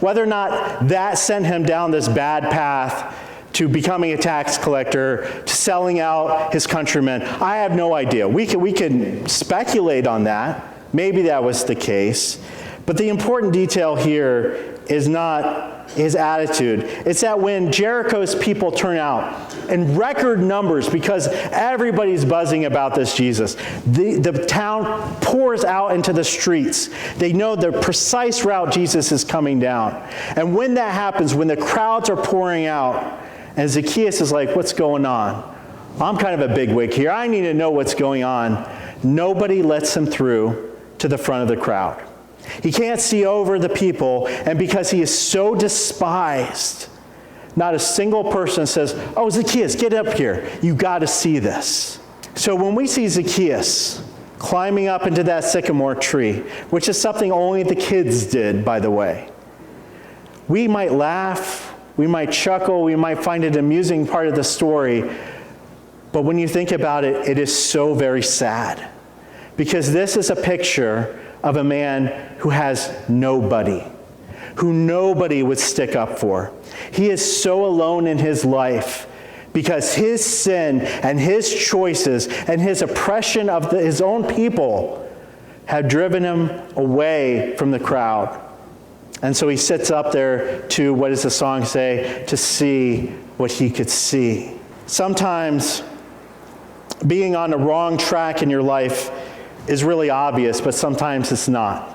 Whether or not that sent him down this bad path to becoming a tax collector, to selling out his countrymen, I have no idea. We can speculate on that. Maybe that was the case. But the important detail here is not his attitude. It's that when Jericho's people turn out in record numbers, because everybody's buzzing about this Jesus, the town pours out into the streets. They know the precise route Jesus is coming down. And when that happens, when the crowds are pouring out, and Zacchaeus is like, what's going on? I'm kind of a bigwig here. I need to know what's going on. Nobody lets him through to the front of the crowd. He can't see over the people, and because he is so despised, not a single person says, oh, Zacchaeus, get up here. You got to see this. So when we see Zacchaeus climbing up into that sycamore tree, which is something only the kids did, by the way, we might laugh, we might chuckle, we might find it an amusing part of the story, but when you think about it, it is so very sad. Because this is a picture of a man who has nobody, who nobody would stick up for. He is so alone in his life because his sin and his choices and his oppression of his own people have driven him away from the crowd. And so he sits up there to, what does the song say? To see what he could see. Sometimes being on the wrong track in your life is really obvious, but sometimes it's not.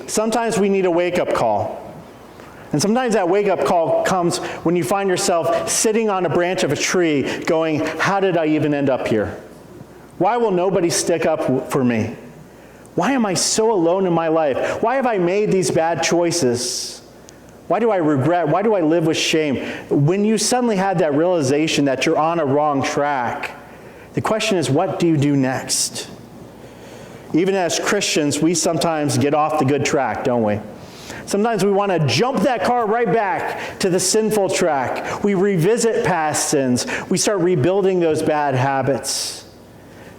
Sometimes we need a wake-up call. And sometimes that wake-up call comes when you find yourself sitting on a branch of a tree going, how did I even end up here? Why will nobody stick up for me? Why am I so alone in my life? Why have I made these bad choices? Why do I regret? Why do I live with shame? When you suddenly had that realization that you're on a wrong track, the question is, what do you do next? Even as Christians, we sometimes get off the good track, don't we? Sometimes we want to jump that car right back to the sinful track. We revisit past sins. We start rebuilding those bad habits.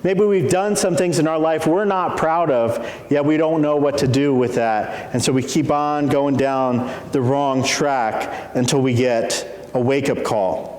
Maybe we've done some things in our life we're not proud of, yet we don't know what to do with that. And so we keep on going down the wrong track until we get a wake-up call.